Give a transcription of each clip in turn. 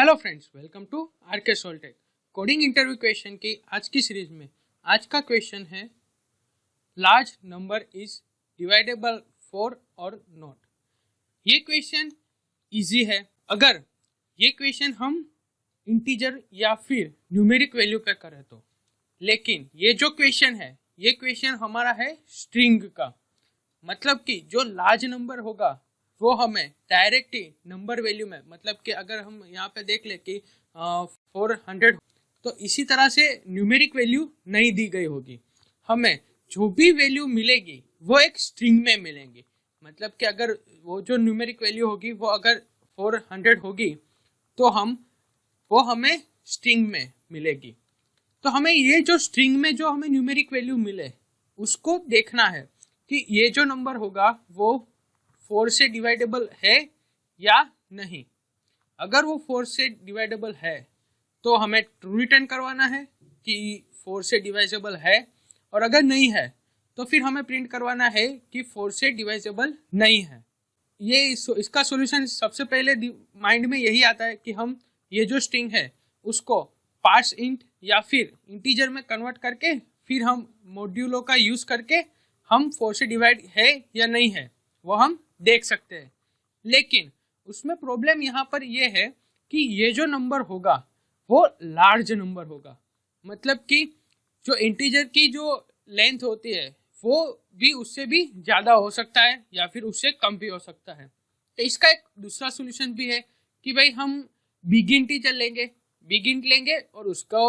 Hello friends, welcome to RK Soltech. Coding interview question की आज की सीरीज में आज का क्वेश्चन है large number is divisible four और नॉट। ये क्वेश्चन इजी है अगर ये क्वेश्चन हम इंटीजर या फिर न्यूमेरिक वैल्यू पे करें तो, लेकिन ये जो क्वेश्चन है ये क्वेश्चन हमारा है स्ट्रिंग का। मतलब कि जो लार्ज नंबर होगा वो हमें डायरेक्ट ही नंबर वैल्यू में, मतलब कि अगर हम यहाँ पे देख ले कि 400 तो इसी तरह से न्यूमेरिक वैल्यू नहीं दी गई होगी। हमें जो भी वैल्यू मिलेगी वो एक स्ट्रिंग में मिलेंगी। मतलब कि अगर वो जो न्यूमेरिक वैल्यू होगी वो अगर 400 होगी तो वो हमें स्ट्रिंग में मिलेगी। तो हमें ये जो स्ट्रिंग में जो हमें न्यूमेरिक वैल्यू मिले उसको देखना है कि ये जो नंबर होगा वो 4 से डिवाइडेबल है या नहीं। अगर वो 4 से डिवाइडेबल है तो हमें ट्रू रिटर्न करवाना है कि 4 से डिवाइजेबल है, और अगर नहीं है तो फिर हमें प्रिंट करवाना है कि 4 से डिवाइजेबल नहीं है। इसका सॉल्यूशन सबसे पहले माइंड में यही आता है कि हम ये जो स्ट्रिंग है उसको पार्स इंट या फिर इंटीजर में कन्वर्ट करके फिर हम मॉड्यूलो का यूज करके हम 4 से डिवाइड है या नहीं है वो हम देख सकते हैं। लेकिन उसमें प्रॉब्लम यहाँ पर ये है कि ये जो नंबर होगा वो लार्ज नंबर होगा। मतलब कि जो इंटीजर की जो लेंथ होती है वो भी उससे भी ज़्यादा हो सकता है या फिर उससे कम भी हो सकता है। तो इसका एक दूसरा सोल्यूशन भी है कि भाई हम बिग इंटीजर लेंगे और उसको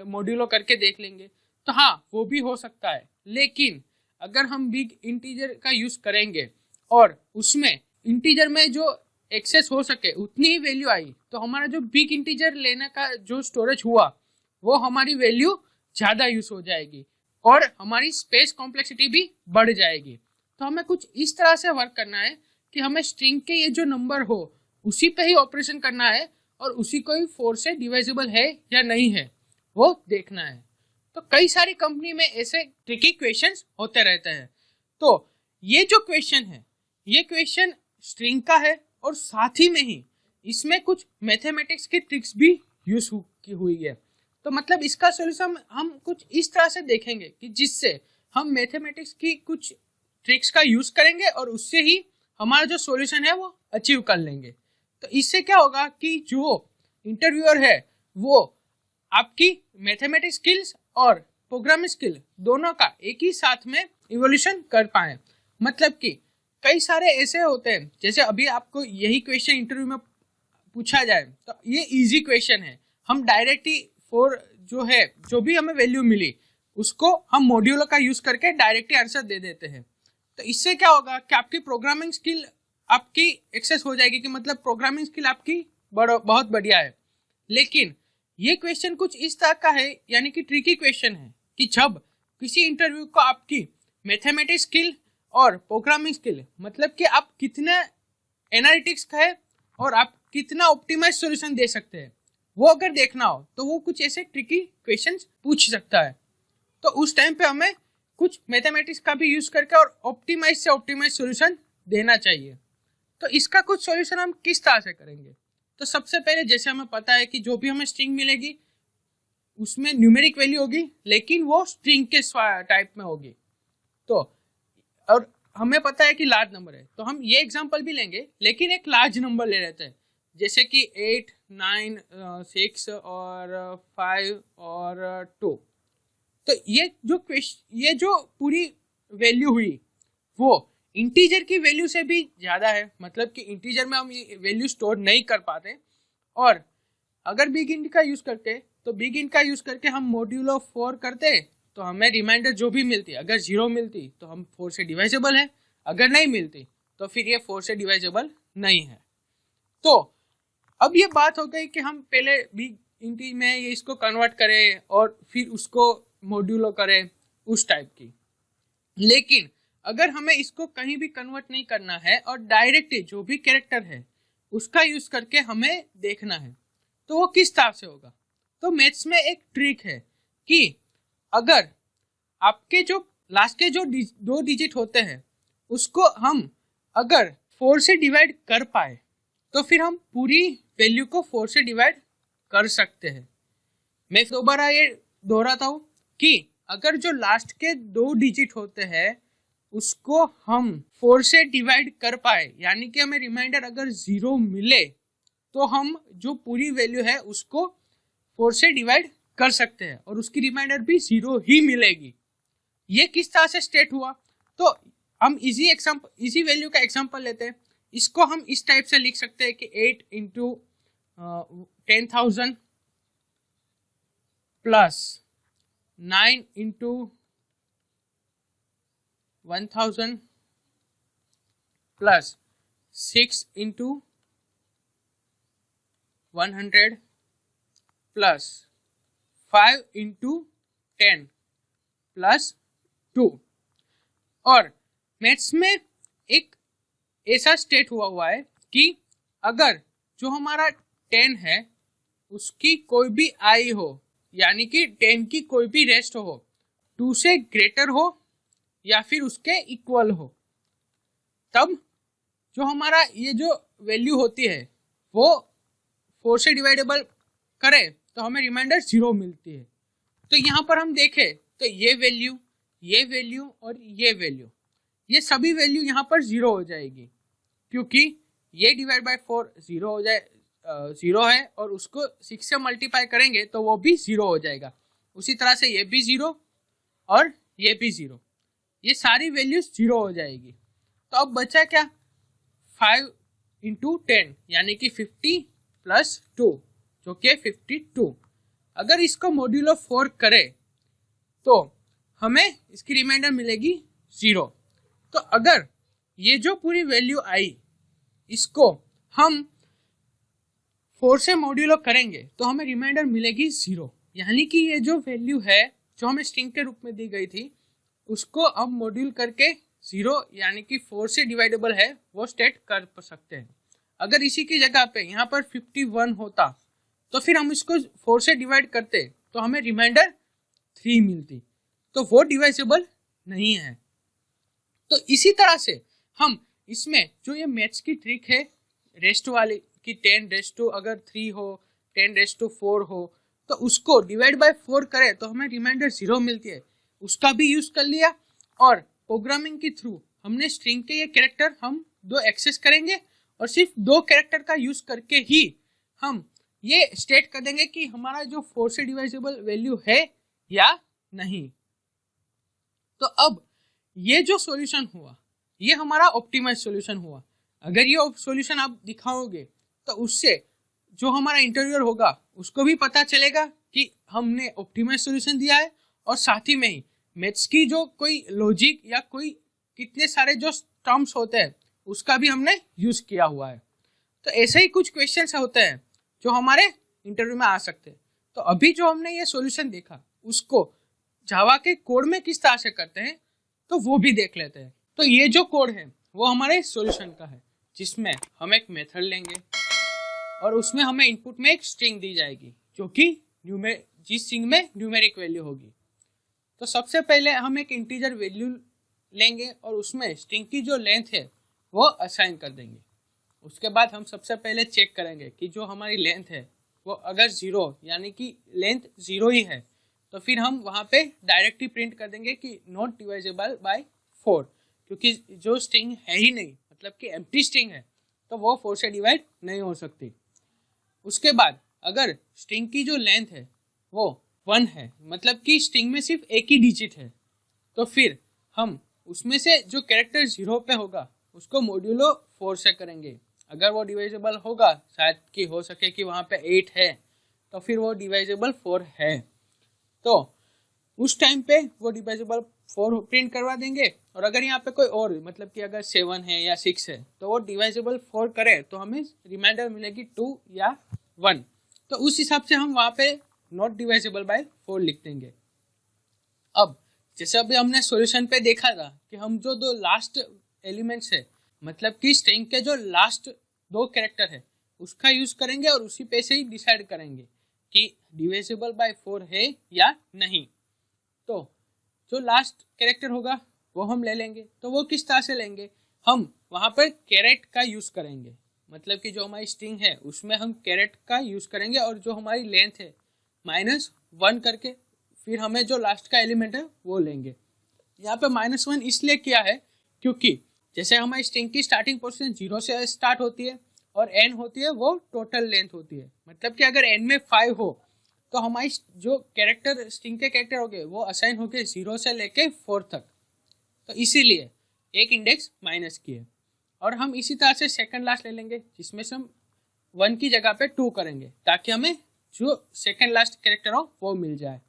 मॉड्यूलो करके देख लेंगे। तो हाँ, वो भी हो सकता है, लेकिन अगर हम बिग इंटीजर का यूज़ करेंगे और उसमें इंटीजर में जो एक्सेस हो सके उतनी ही वैल्यू आई तो हमारा जो बिग इंटीजर लेने का जो स्टोरेज हुआ वो हमारी वैल्यू ज़्यादा यूज हो जाएगी और हमारी स्पेस कॉम्प्लेक्सिटी भी बढ़ जाएगी। तो हमें कुछ इस तरह से वर्क करना है कि हमें स्ट्रिंग के ये जो नंबर हो उसी पे ही ऑपरेशन करना है और उसी को ही 4 से डिवाइजेबल है या नहीं है वो देखना है। तो कई सारी कंपनी में ऐसे ट्रिकी क्वेश्चंस होते रहते हैं। तो ये जो क्वेश्चन है ये क्वेश्चन स्ट्रिंग का है और साथ ही में ही इसमें कुछ मैथमेटिक्स की ट्रिक्स भी यूज की हुई है। तो मतलब इसका सॉल्यूशन हम कुछ इस तरह से देखेंगे कि जिससे हम मैथमेटिक्स की कुछ ट्रिक्स का यूज करेंगे और उससे ही हमारा जो सॉल्यूशन है वो अचीव कर लेंगे। तो इससे क्या होगा कि जो इंटरव्यूअर है वो आपकी मैथमेटिक्स स्किल्स और प्रोग्रामिंग स्किल दोनों का एक ही साथ में इवोल्यूशन कर पाए। मतलब कि कई सारे ऐसे होते हैं, जैसे अभी आपको यही क्वेश्चन इंटरव्यू में पूछा जाए तो ये इजी क्वेश्चन है, हम डायरेक्ट ही जो भी हमें वैल्यू मिली उसको हम मॉड्यूलो का यूज करके डायरेक्ट ही आंसर दे देते हैं। तो इससे क्या होगा कि आपकी प्रोग्रामिंग स्किल आपकी एक्सेस हो जाएगी कि मतलब प्रोग्रामिंग स्किल आपकी बहुत बढ़िया है। लेकिन ये क्वेश्चन कुछ इस तरह का है, यानी कि ट्रिकी क्वेश्चन है कि जब किसी इंटरव्यू को आपकी मैथमेटिक्स स्किल और प्रोग्रामिंग स्किल, मतलब कि आप कितना एनालिटिक्स का है और आप कितना ऑप्टिमाइज सॉल्यूशन दे सकते हैं, वो अगर देखना हो तो वो कुछ ऐसे ट्रिकी क्वेश्चंस पूछ सकता है। तो उस टाइम पे हमें कुछ मैथमेटिक्स का भी यूज करके और ऑप्टिमाइज से ऑप्टिमाइज सॉल्यूशन देना चाहिए। तो इसका कुछ सॉल्यूशन हम किस तरह से करेंगे? तो सबसे पहले जैसे हमें पता है कि जो भी हमें स्ट्रिंग मिलेगी उसमें न्यूमेरिक वैल्यू होगी, लेकिन वो स्ट्रिंग के टाइप में होगी। तो और हमें पता है कि लार्ज नंबर है तो हम ये एग्जांपल भी लेंगे, लेकिन एक लार्ज नंबर ले लेते हैं जैसे कि 8, 9, 6 और 5 और 2। तो ये जो पूरी वैल्यू हुई वो इंटीजर की वैल्यू से भी ज़्यादा है। मतलब कि इंटीजर में हम ये वैल्यू स्टोर नहीं कर पाते, और अगर बिग इंट का यूज़ करते तो बिग इंट का यूज़ करके हम मॉड्यूलो 4 करते तो हमें रिमाइंडर जो भी मिलती, अगर 0 मिलती तो हम 4 से डिवाइजेबल है, अगर नहीं मिलती तो फिर ये 4 से डिवाइजेबल नहीं है। तो अब ये बात हो गई कि हम पहले बिग इंटी में ये इसको कन्वर्ट करें और फिर उसको मॉड्यूलो करें उस टाइप की। लेकिन अगर हमें इसको कहीं भी कन्वर्ट नहीं करना है और डायरेक्ट जो भी कैरेक्टर है उसका यूज करके हमें देखना है तो वो किस तरह से होगा? तो मैथ्स में एक ट्रिक है कि अगर आपके जो लास्ट के जो 2 डिजिट होते हैं उसको हम अगर 4 से डिवाइड कर पाए तो फिर हम पूरी वैल्यू को 4 से डिवाइड कर सकते हैं। मैं दोबारा ये दोहराता हूँ कि अगर जो लास्ट के 2 डिजिट होते हैं उसको हम 4 से डिवाइड कर पाए, यानी कि हमें रिमाइंडर अगर 0 मिले, तो हम जो पूरी वैल्यू है उसको 4 से डिवाइड कर सकते हैं और उसकी रिमाइंडर भी 0 ही मिलेगी। ये किस तरह से स्टेट हुआ? तो हम इजी वैल्यू का एग्जांपल लेते हैं। इसको हम इस टाइप से लिख सकते हैं कि 8 into 10,000 plus 9 into 1,000 plus 6 into 100 plus 5 into 10 plus 2। और मैथ्स में एक ऐसा स्टेट हुआ है कि अगर जो हमारा 10 है उसकी कोई भी आई हो, यानी कि 10 की कोई भी रेस्ट हो, 2 से ग्रेटर हो या फिर उसके इक्वल हो, तब जो हमारा ये जो वैल्यू होती है वो 4 से डिवाइडेबल करे तो हमें रिमाइंडर 0 मिलती है। तो यहाँ पर हम देखें तो ये वैल्यू और ये वैल्यू, ये सभी वैल्यू यहाँ पर 0 हो जाएगी, क्योंकि ये डिवाइड बाय 4 0 हो जाए 0 है और उसको 6 से मल्टीप्लाई करेंगे तो वो भी 0 हो जाएगा। उसी तरह से ये भी 0 और ये भी 0, ये सारी वैल्यूज 0 हो जाएगी। तो अब बचा क्या? 5 इंटू 10 यानी कि 50 प्लस 2 जो कि 52। अगर इसको मॉड्यूलो 4 करे तो हमें इसकी रिमाइंडर मिलेगी 0। तो अगर ये जो पूरी वैल्यू आई इसको हम 4 से मॉड्यूलो करेंगे तो हमें रिमाइंडर मिलेगी 0, यानी कि ये जो वैल्यू है जो हमें स्ट्रिंग के रूप में दी गई थी उसको अब मॉड्यूल करके 0 यानी कि 4 से डिवाइडेबल है वो स्टेट कर सकते हैं। अगर इसी की जगह पे यहाँ पर 51 होता तो फिर हम इसको 4 से डिवाइड करते तो हमें रिमाइंडर 3 मिलती, तो वो डिवाइजेबल नहीं है। तो इसी तरह से हम इसमें जो ये मैथ्स की ट्रिक है रेस्ट वाली कि 10 रेस्ट टू अगर 3 हो, 10 रेस्ट टू 4 हो, तो उसको डिवाइड बाय 4 करें तो हमें रिमाइंडर 0 मिलती है, उसका भी यूज कर लिया। और प्रोग्रामिंग के थ्रू हमने स्ट्रिंग के ये कैरेक्टर हम 2 एक्सेस करेंगे और सिर्फ 2 कैरेक्टर का यूज करके ही हम ये स्टेट कर देंगे कि हमारा जो 4 से डिवाइजेबल वैल्यू है या नहीं। तो अब ये जो सॉल्यूशन हुआ ये हमारा ऑप्टिमाइज सॉल्यूशन हुआ। अगर ये सॉल्यूशन आप दिखाओगे तो उससे जो हमारा इंटरव्यूअर होगा उसको भी पता चलेगा कि हमने ऑप्टिमाइज सॉल्यूशन दिया है, और साथ ही में ही मैथ्स की जो कोई लॉजिक या कोई कितने सारे जो टर्म्स होते हैं उसका भी हमने यूज किया हुआ है। तो ऐसे ही कुछ क्वेश्चंस होते हैं जो हमारे इंटरव्यू में आ सकते हैं। तो अभी जो हमने ये सॉल्यूशन देखा उसको जावा के कोड में किस तरह से करते हैं तो वो भी देख लेते हैं। तो ये जो कोड है वो हमारे सॉल्यूशन का है, जिसमें हम एक मेथड लेंगे और उसमें हमें इनपुट में एक स्ट्रिंग दी जाएगी जो कि जिस स्ट्रिंग में न्यूमेरिक वैल्यू होगी। तो सबसे पहले हम एक इंटीजर वैल्यू लेंगे और उसमें स्ट्रिंग की जो लेंथ है वो असाइन कर देंगे। उसके बाद हम सबसे पहले चेक करेंगे कि जो हमारी लेंथ है वो अगर 0 यानी कि लेंथ 0 ही है तो फिर हम वहाँ पे डायरेक्टली प्रिंट कर देंगे कि नॉट डिवाइजेबल बाय 4, क्योंकि जो स्ट्रिंग है ही नहीं, मतलब कि एम्प्टी स्ट्रिंग है, तो वो 4 से डिवाइड नहीं हो सकती। उसके बाद अगर स्ट्रिंग की जो लेंथ है वो 1 है, मतलब कि स्ट्रिंग में सिर्फ एक ही डिजिट है, तो फिर हम उसमें से जो कैरेक्टर 0 पे होगा उसको मॉड्यूलो 4 से करेंगे। अगर वो डिवाइजेबल होगा, शायद कि हो सके कि वहाँ पे 8 है, तो फिर वो डिवाइजेबल 4 है, तो उस टाइम पे वो डिवाइजेबल 4 प्रिंट करवा देंगे। और अगर यहाँ पे कोई और, मतलब कि अगर 7 है या 6 है, तो वो डिवाइजेबल 4 करे तो हमें रिमाइंडर मिलेगी 2 या 1। तो उस हिसाब से हम वहाँ पे नॉट डिवाइजेबल बाय 4 लिख देंगे। अब जैसे अभी हमने सॉल्यूशन पे देखा था कि हम जो 2 लास्ट एलिमेंट्स है, मतलब कि स्ट्रिंग के जो लास्ट 2 कैरेक्टर है उसका यूज करेंगे और उसी पे से ही डिसाइड करेंगे कि डिविजिबल बाय 4 है या नहीं। तो जो लास्ट कैरेक्टर होगा वो हम ले लेंगे। तो वो किस तरह से लेंगे? हम वहाँ पर कैरेट का यूज करेंगे, मतलब कि जो हमारी स्ट्रिंग है उसमें हम कैरेट का यूज़ करेंगे और जो हमारी लेंथ है -1 करके फिर हमें जो लास्ट का एलिमेंट है वो लेंगे। यहाँ पे -1 इसलिए किया है क्योंकि जैसे हमारी स्ट्रिंग की स्टार्टिंग पोजीशन 0 से स्टार्ट होती है और n होती है वो टोटल लेंथ होती है। मतलब कि अगर n में 5 हो तो हमारी जो कैरेक्टर स्ट्रिंग के कैरेक्टर हो गए वो असाइन हो गए 0 से लेके 4 तक, तो इसीलिए एक इंडेक्स माइनस किए। और हम इसी तरह से सेकंड लास्ट ले लेंगे जिसमें से हम 1 की जगह पे 2 करेंगे ताकि हमें जो सेकंड लास्ट कैरेक्टर हो वो मिल जाए।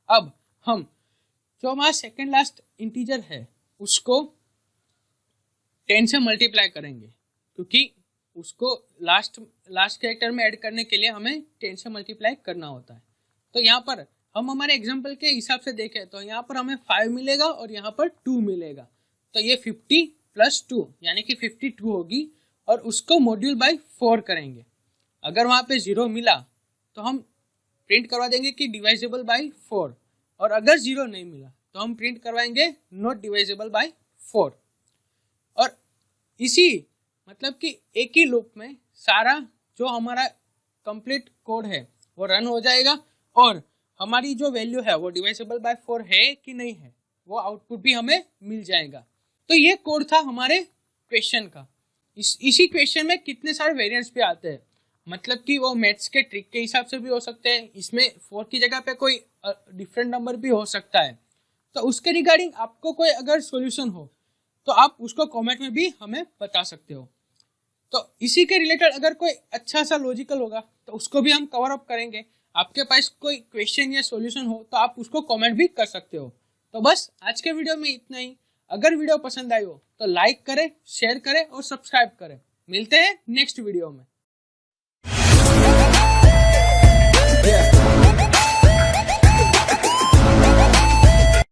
अब हम जो हमारा सेकंड लास्ट इंटीजर है उसको 10 से मल्टीप्लाई करेंगे क्योंकि उसको लास्ट कैरेक्टर में ऐड करने के लिए हमें 10 से मल्टीप्लाई करना होता है। तो यहाँ पर हम हमारे एग्जांपल के हिसाब से देखें तो यहाँ पर हमें 5 मिलेगा और यहाँ पर 2 मिलेगा, तो ये 50 + 2 यानी कि 52 होगी और उसको मॉड्यूल बाय 4 करेंगे। अगर वहाँ पे 0 मिला तो हम प्रिंट करवा देंगे कि डिवाइजेबल बाय 4 और अगर 0 नहीं मिला तो हम प्रिंट करवाएंगे नॉट डिवाइजेबल बाय 4। और इसी मतलब कि एक ही लूप में सारा जो हमारा कंप्लीट कोड है वो रन हो जाएगा और हमारी जो वैल्यू है वो डिवाइजेबल बाय 4 है कि नहीं है वो आउटपुट भी हमें मिल जाएगा। तो ये कोड था हमारे क्वेश्चन का। इसी क्वेश्चन में कितने सारे वेरिएंट्स भी आते हैं, मतलब कि वो मैथ्स के ट्रिक के हिसाब से भी हो सकते हैं, इसमें 4 की जगह पे कोई डिफरेंट नंबर भी हो सकता है। तो उसके रिगार्डिंग आपको कोई अगर सॉल्यूशन हो तो आप उसको कमेंट में भी हमें बता सकते हो। तो इसी के रिलेटेड अगर कोई अच्छा सा लॉजिकल होगा तो उसको भी हम कवर अप करेंगे। आपके पास कोई क्वेश्चन या सॉल्यूशन हो तो आप उसको कमेंट भी कर सकते हो। तो बस आज के वीडियो में इतना ही। अगर वीडियो पसंद आई हो तो लाइक करें, शेयर करें और सब्सक्राइब करें। मिलते हैं नेक्स्ट वीडियो में।